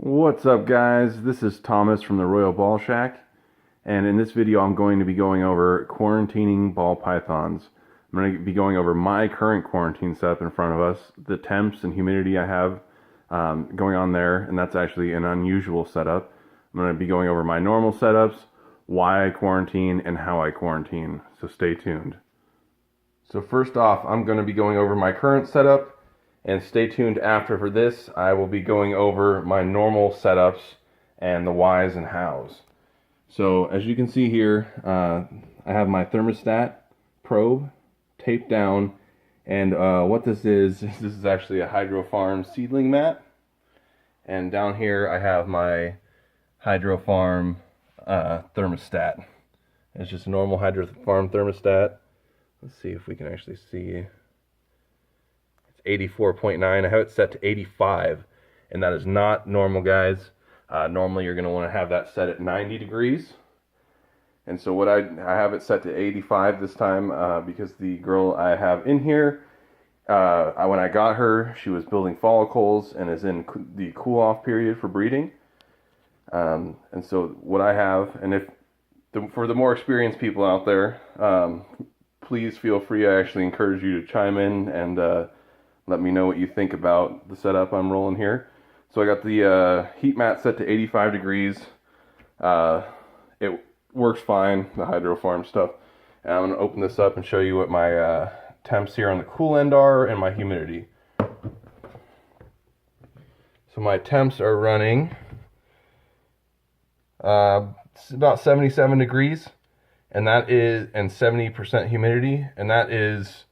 What's up, guys? This is Thomas from the Royal Ball Shack, and in this video I'm going to be going over quarantining ball pythons. I'm going to be going over my current quarantine setup in front of us, the temps and humidity I have going on there, and that's actually an unusual setup. I'm going to be going over my normal setups, why I quarantine, and how I quarantine, so stay tuned. So first off, I'm going to be going over my current setup. And stay tuned after for this. I will be going over my normal setups and the whys and hows. So as you can see here, I have my thermostat probe taped down. And what this is actually a Hydro Farm seedling mat. And down here I have my Hydro Farm thermostat. It's just a normal Hydro Farm thermostat. Let's see if we can actually see. 84.9. I have it set to 85, and that is not normal, guys. Normally you're going to want to have that set at 90 degrees. And so what I have it set to 85 this time because the girl I have in here, when I got her, she was building follicles and is in the cool-off period for breeding. And so what I have, and for the more experienced people out there, please feel free. I actually encourage you to chime in and let me know what you think about the setup I'm rolling here. So I got the heat mat set to 85 degrees. It works fine, the Hydro Farm stuff. And I'm going to open this up and show you what my temps here on the cool end are and my humidity. So my temps are running about 77 degrees, and that is 70% humidity, and that is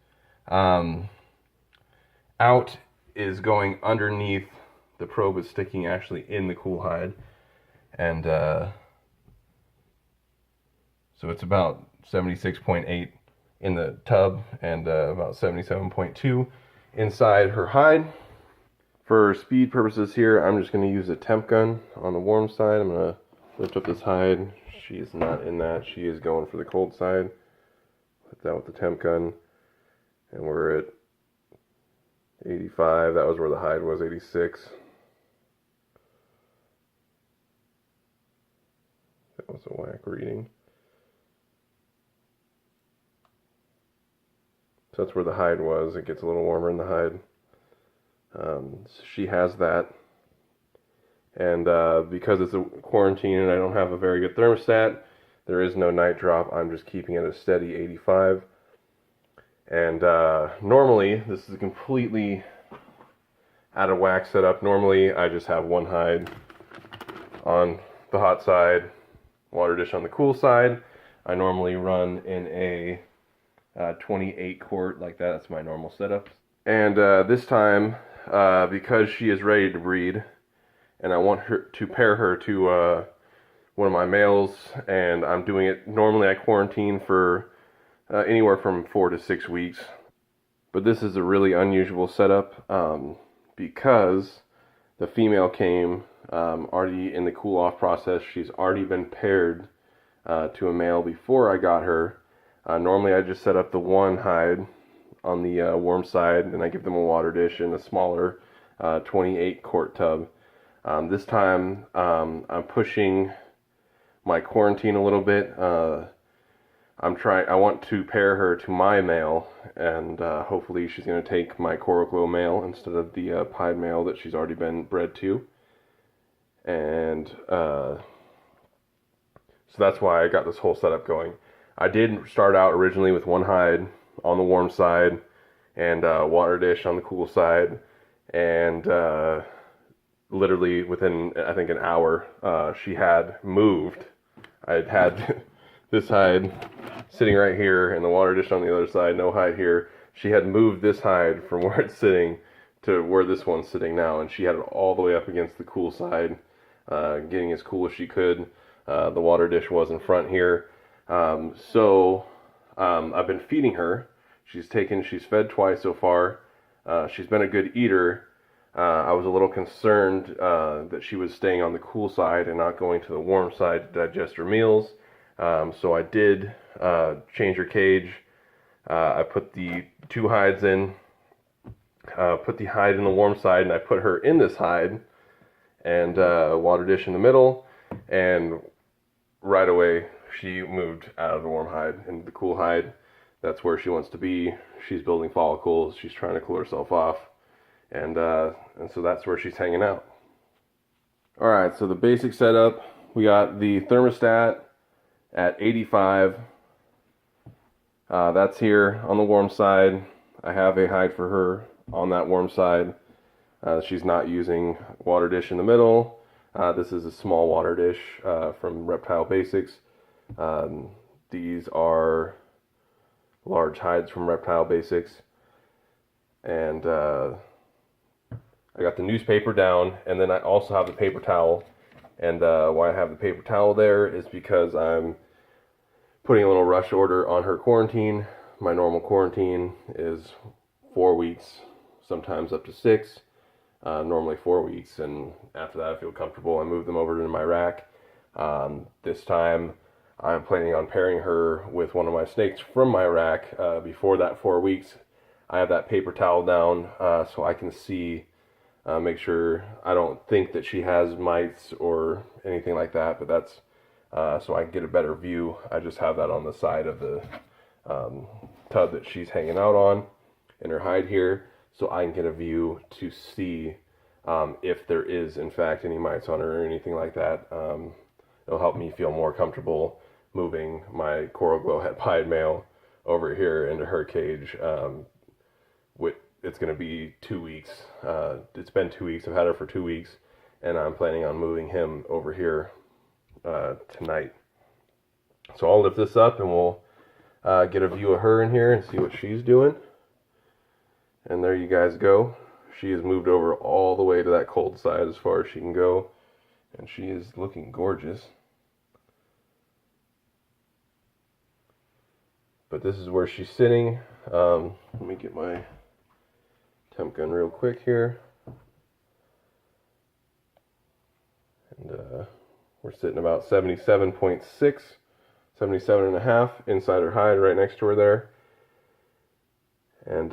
out is going underneath. The probe is sticking actually in the cool hide, and so it's about 76.8 in the tub and about 77.2 inside her hide. For speed purposes here, I'm just going to use a temp gun on the warm side. I'm going to lift up this hide. She is not in that. She is going for the cold side. Put that with the temp gun, and we're at 85, that was where the hide was, 86. That was a whack reading. So that's where the hide was. It gets a little warmer in the hide. So she has that. And because it's a quarantine and I don't have a very good thermostat, there is no night drop. I'm just keeping it a steady 85. And normally, this is a completely out of whack setup. Normally, I just have one hide on the hot side, water dish on the cool side. I normally run in a 28 quart like that. That's my normal setup. And this time, because she is ready to breed, and I want her to pair her to one of my males, and I'm doing it, normally I quarantine for anywhere from 4 to 6 weeks. But this is a really unusual setup because the female came already in the cool-off process. She's already been paired to a male before I got her. Normally I just set up the one hide on the warm side, and I give them a water dish in a smaller 28 quart tub. This time I'm pushing my quarantine a little bit. I want to pair her to my male, and hopefully she's going to take my Coral Glow male instead of the pied male that she's already been bred to. And so that's why I got this whole setup going. I did start out originally with one hide on the warm side and water dish on the cool side, and literally within, I think, an hour, she had moved. I had this hide sitting right here and the water dish on the other side, no hide here. She had moved this hide from where it's sitting to where this one's sitting now, and she had it all the way up against the cool side, getting as cool as she could. The water dish was in front here. So I've been feeding her. She's fed twice so far. She's been a good eater. I was a little concerned that she was staying on the cool side and not going to the warm side to digest her meals. So I did change her cage. I put the two hides in, put the hide in the warm side, and I put her in this hide. and water dish in the middle, and right away she moved out of the warm hide into the cool hide. That's where she wants to be. She's building follicles. She's trying to cool herself off, and so that's where she's hanging out. All right, so the basic setup, we got the thermostat at 85. That's here on the warm side. I have a hide for her on that warm side. She's not using water dish in the middle. This is a small water dish from Reptile Basics. These are large hides from Reptile Basics. And I got the newspaper down, and then I also have the paper towel. And why I have the paper towel there is because I'm putting a little rush order on her quarantine. My normal quarantine is 4 weeks, sometimes up to 6. Normally 4 weeks, and after that I feel comfortable. I move them over to my rack. This time I'm planning on pairing her with one of my snakes from my rack. Before that 4 weeks, I have that paper towel down so I can see, make sure I don't think that she has mites or anything like that, but that's so I can get a better view. I just have that on the side of the tub that she's hanging out on in her hide here, so I can get a view to see if there is in fact any mites on her or anything like that. It'll help me feel more comfortable moving my coral glowhead pied male over here into her cage. It's going to be 2 weeks. It's been 2 weeks. I've had her for 2 weeks, and I'm planning on moving him over here tonight. So I'll lift this up and we'll get a view of her in here and see what she's doing. And there you guys go. She has moved over all the way to that cold side as far as she can go, and she is looking gorgeous. But this is where she's sitting. Let me get my temp gun real quick here. And we're sitting about 77.6, 77.5 inside her hide right next to her there. And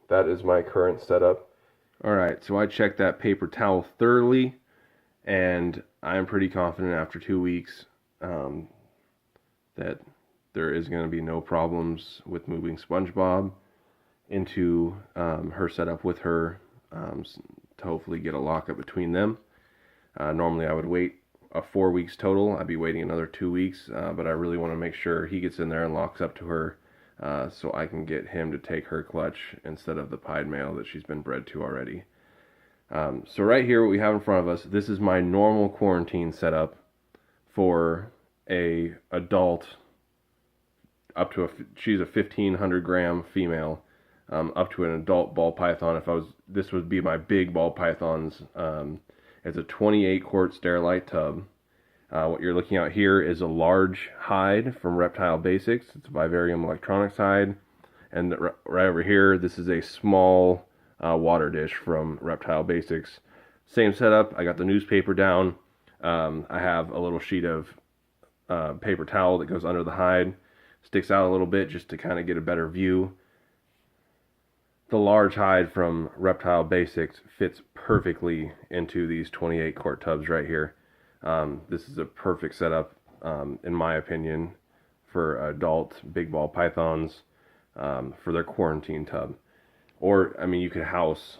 that is my current setup. Alright, so I checked that paper towel thoroughly, and I'm pretty confident after 2 weeks that there is going to be no problems with moving SpongeBob into her setup with her to hopefully get a lockup between them. Normally I would wait 4 weeks total. I'd be waiting another 2 weeks, but I really want to make sure he gets in there and locks up to her so I can get him to take her clutch instead of the pied male that she's been bred to already. So right here, what we have in front of us, this is my normal quarantine setup for a adult up to she's a 1,500 gram female, up to an adult ball python. This would be my big ball pythons. It's a 28 quart Sterilite tub. What you're looking at here is a large hide from Reptile Basics. It's a Vivarium Electronics hide. And right over here, this is a small water dish from Reptile Basics. Same setup. I got the newspaper down. I have a little sheet of paper towel that goes under the hide. Sticks out a little bit just to kind of get a better view. The large hide from Reptile Basics fits perfectly into these 28 quart tubs right here. This is a perfect setup, in my opinion, for adult big ball pythons for their quarantine tub. Or, I mean, you could house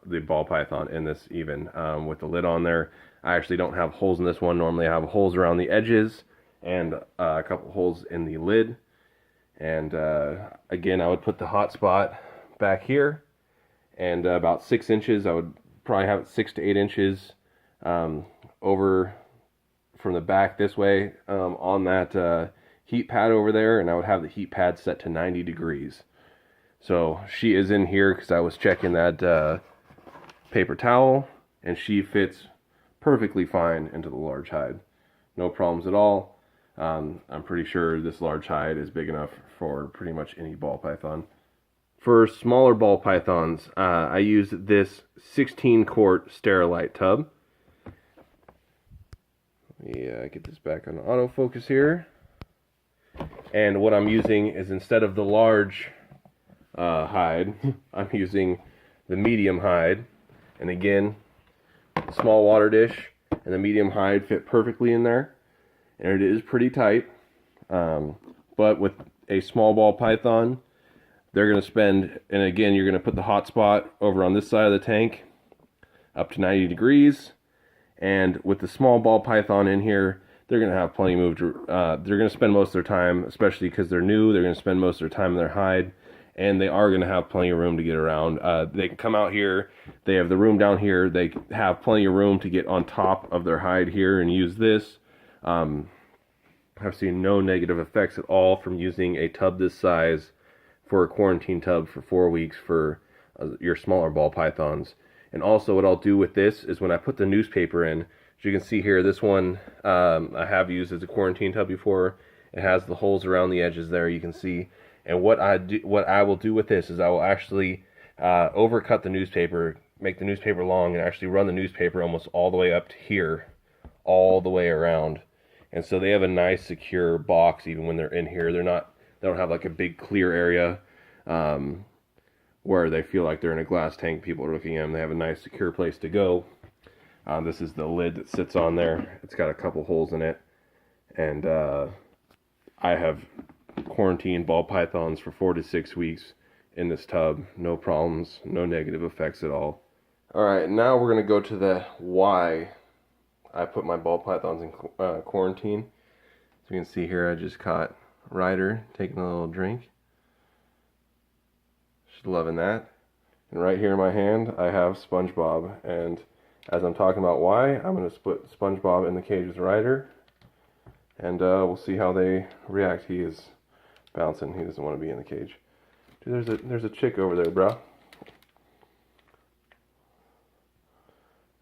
the ball python in this even with the lid on there. I actually don't have holes in this one. Normally I have holes around the edges and a couple holes in the lid. And again, I would put the hot spot back here, and about 6 inches. I would probably have it 6 to 8 inches over from the back this way on that heat pad over there, and I would have the heat pad set to 90 degrees. So she is in here because I was checking that paper towel, and she fits perfectly fine into the large hide. No problems at all. I'm pretty sure this large hide is big enough for pretty much any ball python. For smaller ball pythons, I use this 16 quart Sterilite tub. Let me get this back on autofocus here. And what I'm using is, instead of the large hide, I'm using the medium hide. And again, small water dish and the medium hide fit perfectly in there, and it is pretty tight. But with a small ball python, they're going to spend, and again, you're going to put the hot spot over on this side of the tank up to 90 degrees. And with the small ball python in here, they're going to have plenty of move. They're going to spend most of their time, especially because they're new, they're going to spend most of their time in their hide. And they are going to have plenty of room to get around. They can come out here. They have the room down here. They have plenty of room to get on top of their hide here and use this. I've seen no negative effects at all from using a tub this size for a quarantine tub for 4 weeks for your smaller ball pythons. And also what I'll do with this is when I put the newspaper in, as you can see here, this one I have used as a quarantine tub before. It has the holes around the edges there, you can see. And what I will do with this is I will actually overcut the newspaper, make the newspaper long, and actually run the newspaper almost all the way up to here, all the way around. And so they have a nice secure box even when they're in here. They don't have like a big clear area where they feel like they're in a glass tank. People are looking at them. They have a nice secure place to go. This is the lid that sits on there. It's got a couple holes in it. And I have quarantined ball pythons for 4 to 6 weeks in this tub. No problems, no negative effects at all. Alright, now we're going to go to the why I put my ball pythons in quarantine. As you can see here, I just caught Ryder taking a little drink. She's loving that. And right here in my hand, I have SpongeBob. And as I'm talking about why, I'm going to split SpongeBob in the cage with Ryder. And we'll see how they react. He is bouncing. He doesn't want to be in the cage. Dude, there's a chick over there, bro.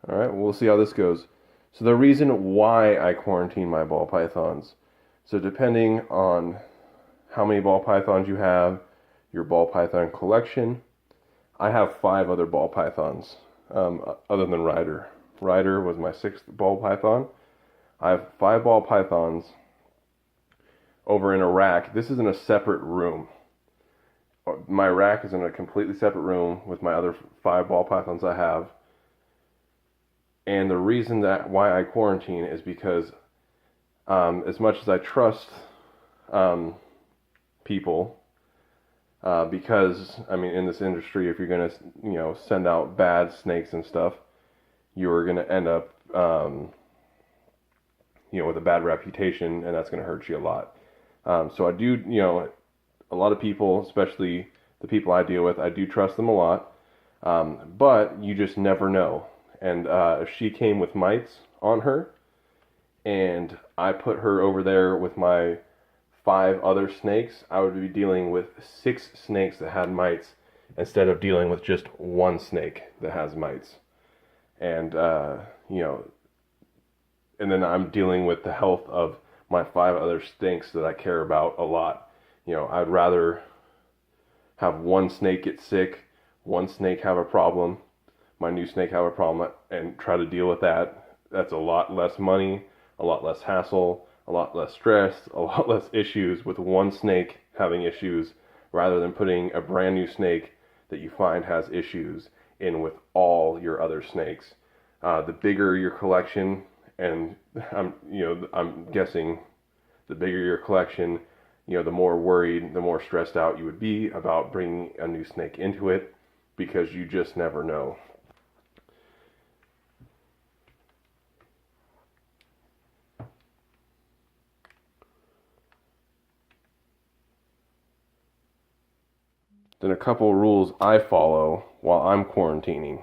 Alright, we'll see how this goes. So the reason why I quarantine my ball pythons. So depending on how many ball pythons you have, your ball python collection, I have 5 other ball pythons other than Ryder. Ryder was my 6th ball python. I have 5 ball pythons over in a rack. This is in a separate room. My rack is in a completely separate room with my other 5 ball pythons I have. And the reason why I quarantine is because as much as I trust people, because I mean in this industry, if you're gonna send out bad snakes and stuff, you're gonna end up with a bad reputation, and that's gonna hurt you a lot. So I do, a lot of people, especially the people I deal with, I do trust them a lot, but you just never know. And if she came with mites on her, and I put her over there with my 5 other snakes, I would be dealing with 6 snakes that had mites instead of dealing with just 1 snake that has mites. And, and then I'm dealing with the health of my 5 other snakes that I care about a lot. I'd rather have 1 snake get sick, 1 snake have a problem, my new snake have a problem, and try to deal with that. That's a lot less money, a lot less hassle, a lot less stress, a lot less issues with 1 snake having issues, rather than putting a brand new snake that you find has issues in with all your other snakes. The bigger your collection, and I'm guessing the bigger your collection, the more worried, the more stressed out you would be about bringing a new snake into it, because you just never know. Then a couple of rules I follow while I'm quarantining.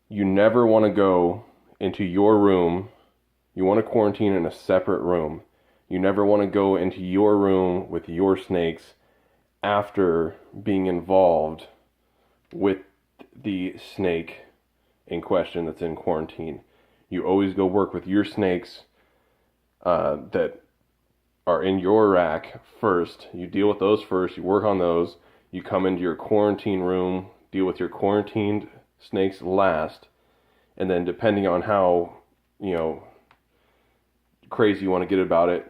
You never want to go into your room. You want to quarantine in a separate room. You never want to go into your room with your snakes after being involved with the snake in question that's in quarantine. You always go work with your snakes that are in your rack first. You deal with those first. You work on those. You come into your quarantine room, deal with your quarantined snakes last. And then depending on how, crazy you want to get about it,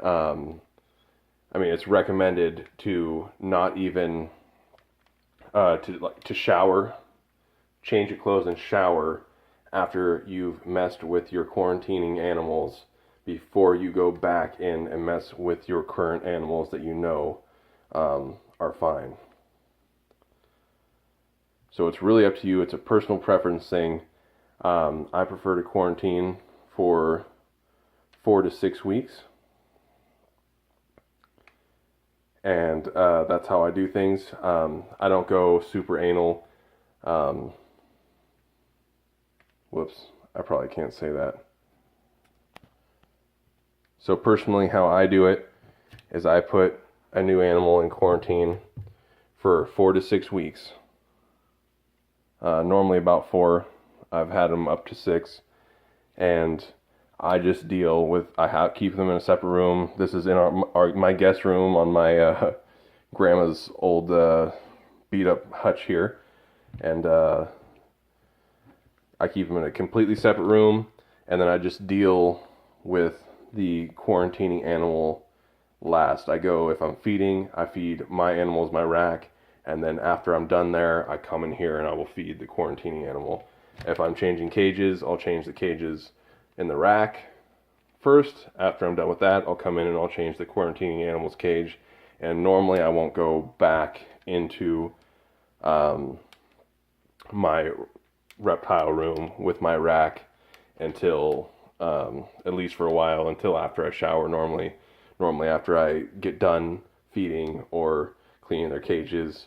it's recommended to not even to shower, change your clothes and shower after you've messed with your quarantining animals before you go back in and mess with your current animals that you know are fine. So it's really up to you. It's a personal preference thing. I prefer to quarantine for 4 to 6 weeks. And that's how I do things. I don't go super anal. Whoops, I probably can't say that. So personally, how I do it is I put a new animal in quarantine for 4 to 6 weeks. Normally about 4. I've had them up to 6. And I just deal with, keep them in a separate room. This is in my guest room on my grandma's old beat up hutch here. And I keep them in a completely separate room. And then I just deal with the quarantining animal last. I go, if I'm feeding, I feed my animals my rack. And then after I'm done there, I come in here and I will feed the quarantining animal. If I'm changing cages, I'll change the cages in the rack first. After I'm done with that, I'll come in and I'll change the quarantining animal's cage. And normally I won't go back into my reptile room with my rack until at least for a while, until after I shower. Normally after I get done feeding or cleaning their cages,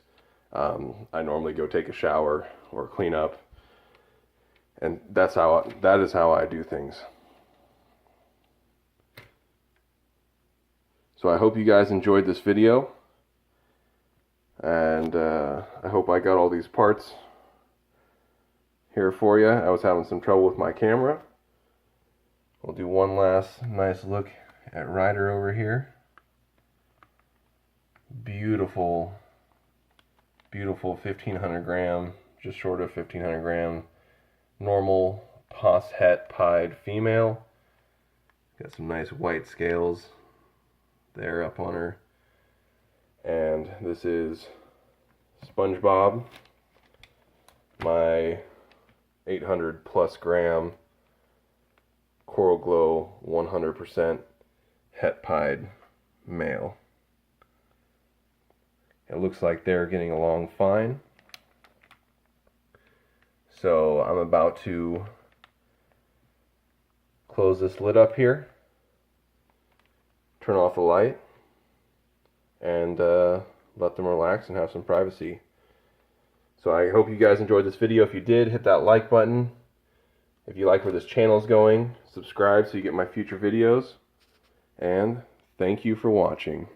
I normally go take a shower or clean up. And that is how I do things. So I hope you guys enjoyed this video. And I hope I got all these parts here for you. I was having some trouble with my camera. We'll do one last nice look at Ryder over here. Beautiful, beautiful 1,500 gram, just short of 1,500 gram. Normal Pos Het pied female. Got some nice white scales there up on her. And this is SpongeBob, my 800 plus gram Coral Glow 100% Het pied male. It looks like they're getting along fine. So I'm about to close this lid up here, turn off the light, and let them relax and have some privacy. So I hope you guys enjoyed this video. If you did, hit that like button. If you like where this channel is going, subscribe so you get my future videos. And thank you for watching.